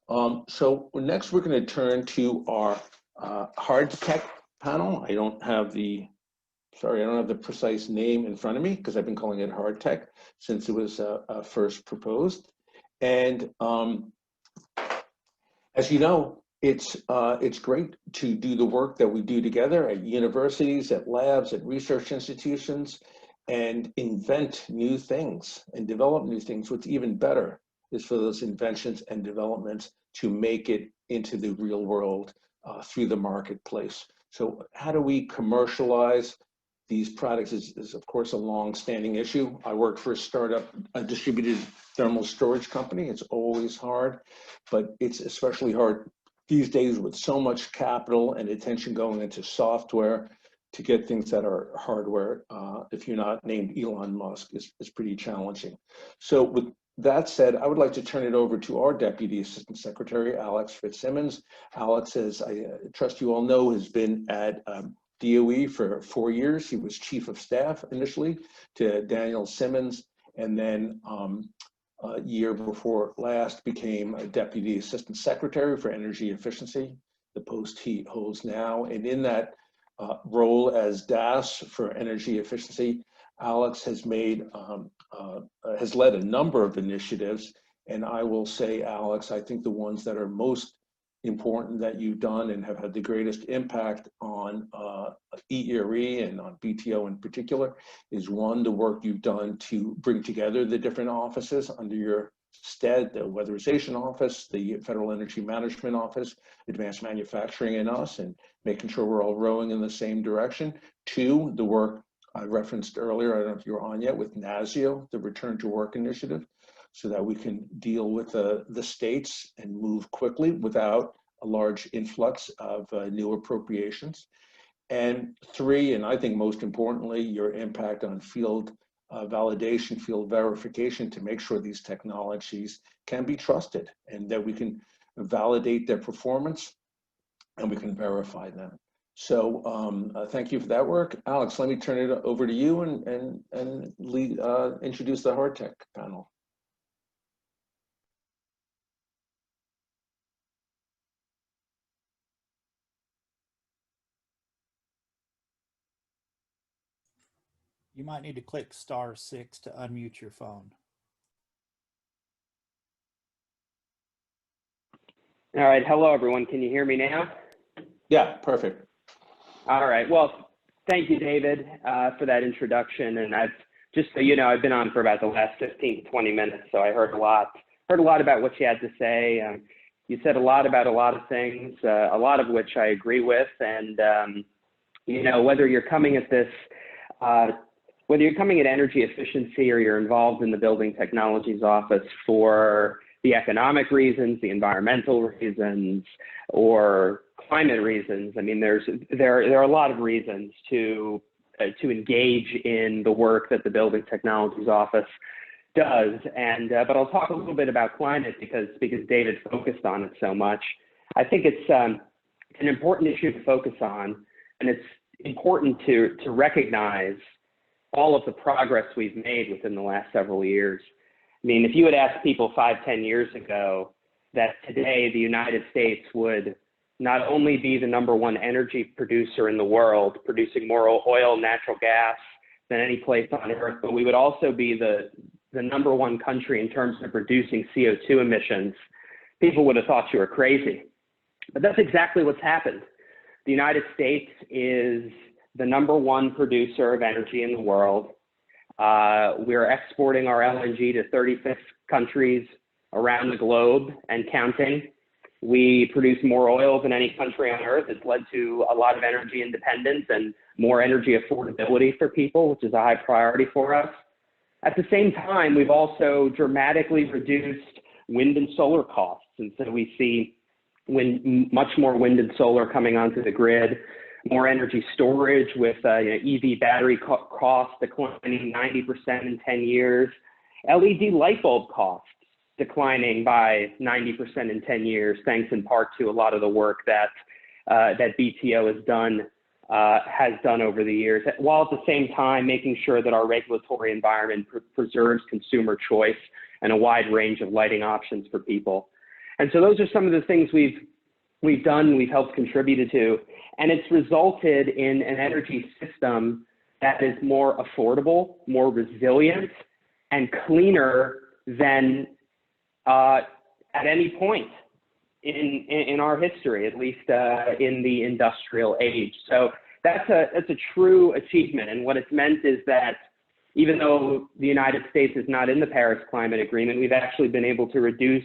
So next we're going to turn to our hard tech panel. I don't have the precise name in front of me because I've been calling it hard tech since it was first proposed. And as you know, it's great to do the work that we do together at universities, at labs, at research institutions, and invent new things and develop new things. What's even better is for those inventions and developments to make it into the real world through the marketplace. So how do we commercialize these products is of course a long-standing issue. I work for a startup, a distributed thermal storage company. It's always hard, but it's especially hard these days with so much capital and attention going into software to get things that are hardware, if you're not named Elon Musk, is pretty challenging. So with that said, I would like to turn it over to our Deputy Assistant Secretary, Alex Fitzsimmons. Alex, as I trust you all know, has been at DOE for 4 years. He was Chief of Staff initially to Daniel Simmons, and then a year before last became a Deputy Assistant Secretary for Energy Efficiency, the post he holds now. And in that role as DAS for Energy Efficiency, Alex has made has led a number of initiatives. And I will say, Alex, I think the ones that are most important that you've done and have had the greatest impact on ERE and on BTO in particular is one, the work you've done to bring together the different offices under your stead, the Weatherization Office, the Federal Energy Management Office, Advanced Manufacturing, and us, and making sure we're all rowing in the same direction. Two, the work I referenced earlier, I don't know if you're on yet, with NASIO, the Return to Work Initiative, so that we can deal with the states and move quickly without a large influx of new appropriations. And three, and I think most importantly, your impact on field validation, field verification to make sure these technologies can be trusted and that we can validate their performance and we can verify them. So thank you for that work. Alex, let me turn it over to you and introduce the hard tech panel. You might need to click *6 to unmute your phone. All right. Hello, everyone. Can you hear me now? Yeah, perfect. All right. Well, thank you, David, for that introduction. And just so you know, I've been on for about the last 15 to 20 minutes, so I heard a lot about what you had to say. You said a lot about a lot of things, a lot of which I agree with. And, you know, whether you're coming at this, whether you're coming at energy efficiency or you're involved in the Building Technologies Office for the economic reasons, the environmental reasons, or climate reasons, I mean, there are a lot of reasons to engage in the work that the Building Technologies Office does. And but I'll talk a little bit about climate because David focused on it so much. I think it's an important issue to focus on, and it's important to recognize all of the progress we've made within the last several years. I mean, if you had asked people 5-10 years ago that today the United States would not only be the #1 energy producer in the world, producing more oil, natural gas than any place on earth, but we would also be the #1 country in terms of reducing CO2 emissions, people would have thought you were crazy. But that's exactly what's happened. The United States is the #1 producer of energy in the world. We're exporting our LNG to 36 countries around the globe and counting. We produce more oil than any country on earth. It's led to a lot of energy independence and more energy affordability for people, which is a high priority for us. At the same time, we've also dramatically reduced wind and solar costs. And so we see much more wind and solar coming onto the grid, more energy storage with EV battery costs declining 90% in 10 years, LED light bulb costs declining by 90% in 10 years, thanks in part to a lot of the work that BTO has done over the years, while at the same time making sure that our regulatory environment preserves consumer choice and a wide range of lighting options for people. And so those are some of the things we've done, we've helped contributed to, and it's resulted in an energy system that is more affordable, more resilient, and cleaner than at any point in our history, at least in the industrial age. So that's a true achievement. And what it's meant is that even though the United States is not in the Paris Climate Agreement, we've actually been able to reduce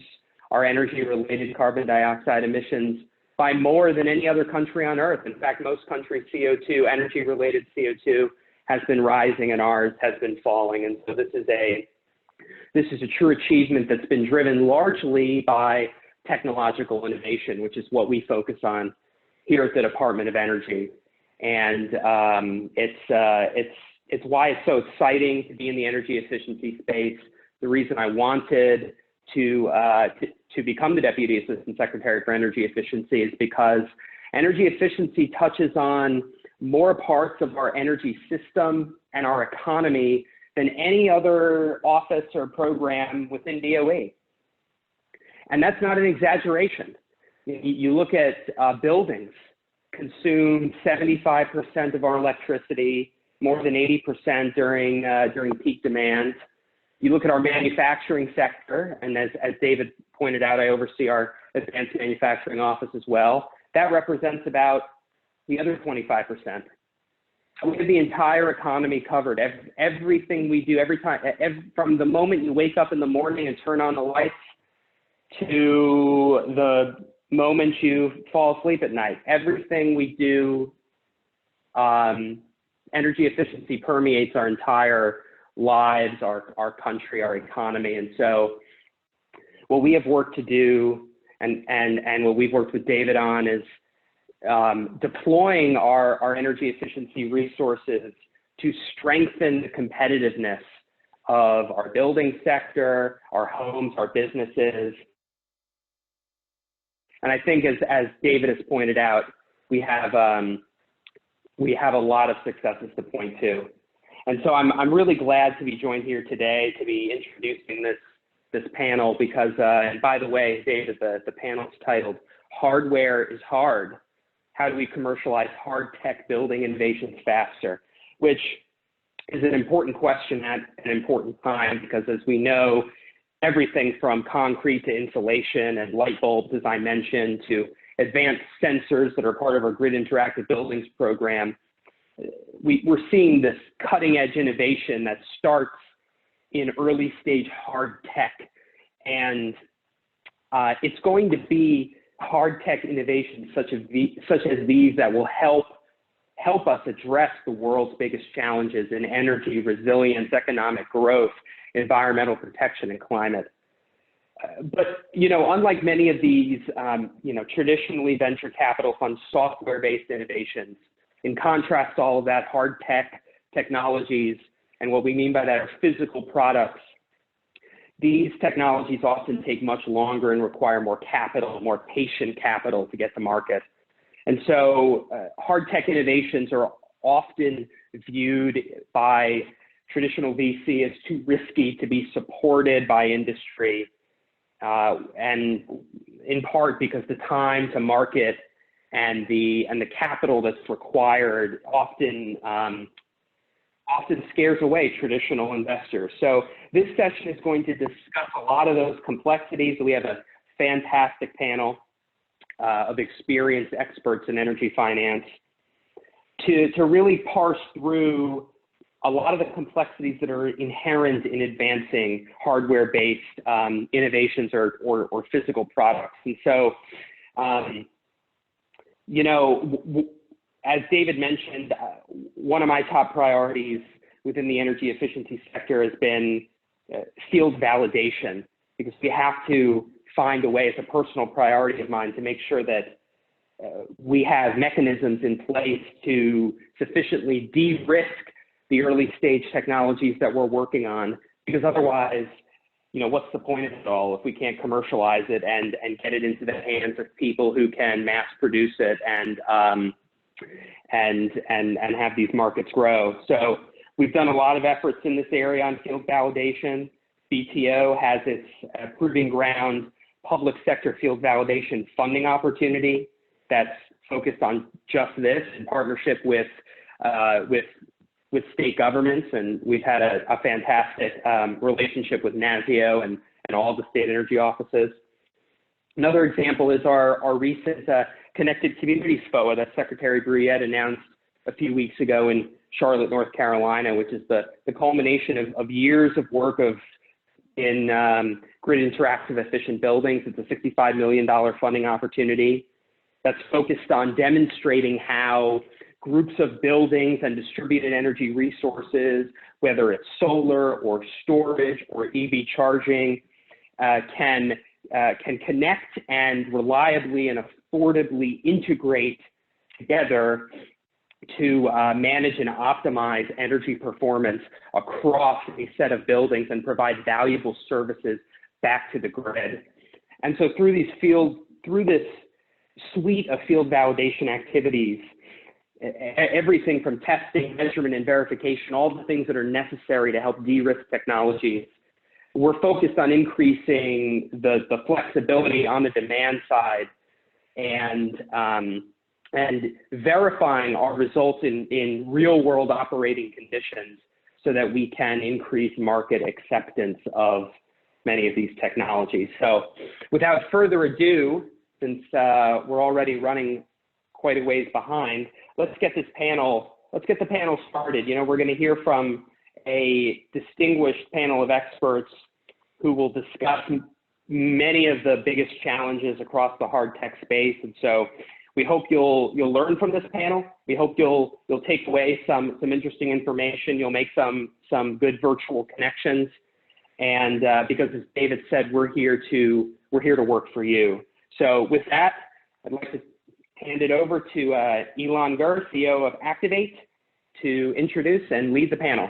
our energy-related carbon dioxide emissions by more than any other country on Earth. In fact, most countries' CO2, energy-related CO2, has been rising and ours has been falling. And so this is a true achievement that's been driven largely by technological innovation, which is what we focus on here at the Department of Energy. And it's why it's so exciting to be in the energy efficiency space. The reason I wanted to become the Deputy Assistant Secretary for Energy Efficiency is because energy efficiency touches on more parts of our energy system and our economy than any other office or program within DOE. And that's not an exaggeration. You look at buildings consume 75% of our electricity, more than 80% during peak demand. You look at our manufacturing sector, and as David pointed out, I oversee our advanced manufacturing office as well. That represents about the other 25%. We have the entire economy covered. Everything we do, from the moment you wake up in the morning and turn on the lights to the moment you fall asleep at night, everything we do, energy efficiency permeates our entire lives, our country, our economy. And so what we have worked to do and what we've worked with David on is deploying our energy efficiency resources to strengthen the competitiveness of our building sector, our homes, our businesses. And I think as David has pointed out, we have a lot of successes to point to. And so I'm really glad to be joined here today to be introducing this panel because, and by the way, David, the panel's titled "Hardware is Hard. How do we commercialize hard tech building innovations faster?" Which is an important question at an important time because, as we know, everything from concrete to insulation and light bulbs, as I mentioned, to advanced sensors that are part of our Grid Interactive Buildings program, we're seeing this cutting edge innovation that starts in early stage hard tech. And it's going to be hard tech innovations such as these that will help us address the world's biggest challenges in energy, resilience, economic growth, environmental protection, and climate. But, unlike many of these, traditionally venture capital fund software-based innovations, in contrast to all of that, hard technologies, and what we mean by that are physical products, these technologies often take much longer and require more capital, more patient capital to get to market. And so hard tech innovations are often viewed by traditional VC as too risky to be supported by industry, and in part because the time to market and the capital that's required often scares away traditional investors. So this session is going to discuss a lot of those complexities. We have a fantastic panel of experienced experts in energy finance to really parse through a lot of the complexities that are inherent in advancing hardware-based innovations or physical products. And so, as David mentioned, one of my top priorities within the energy efficiency sector has been field validation, because we have to find a way, it's a personal priority of mine, to make sure that we have mechanisms in place to sufficiently de-risk the early stage technologies that we're working on, because otherwise, what's the point of it all if we can't commercialize it and get it into the hands of people who can mass produce it and have these markets grow. So we've done a lot of efforts in this area on field validation. BTO has its proving ground public sector field validation funding opportunity that's focused on just this in partnership with state governments. And we've had a fantastic relationship with NASIO and all the state energy offices. Another example is our recent Connected Communities FOA that Secretary Brouillette announced a few weeks ago in Charlotte, North Carolina, which is the culmination of years of work in grid interactive efficient buildings. It's a $65 million funding opportunity that's focused on demonstrating how groups of buildings and distributed energy resources, whether it's solar or storage or EV charging, can connect and reliably and affordably integrate together to manage and optimize energy performance across a set of buildings and provide valuable services back to the grid. And so through this suite of field validation activities, everything from testing, measurement, and verification, all the things that are necessary to help de-risk technologies, we're focused on increasing the flexibility on the demand side and verifying our results in real world operating conditions so that we can increase market acceptance of many of these technologies. So without further ado, since we're already running quite a ways behind, let's get the panel started. You know, we're going to hear from a distinguished panel of experts who will discuss many of the biggest challenges across the hard tech space. And so we hope you'll learn from this panel. We hope you'll take away some interesting information. You'll make some good virtual connections. And because as David said, we're here to work for you. So with that, I'd like to hand it over to Elon Gur, CEO of Activate, to introduce and lead the panel.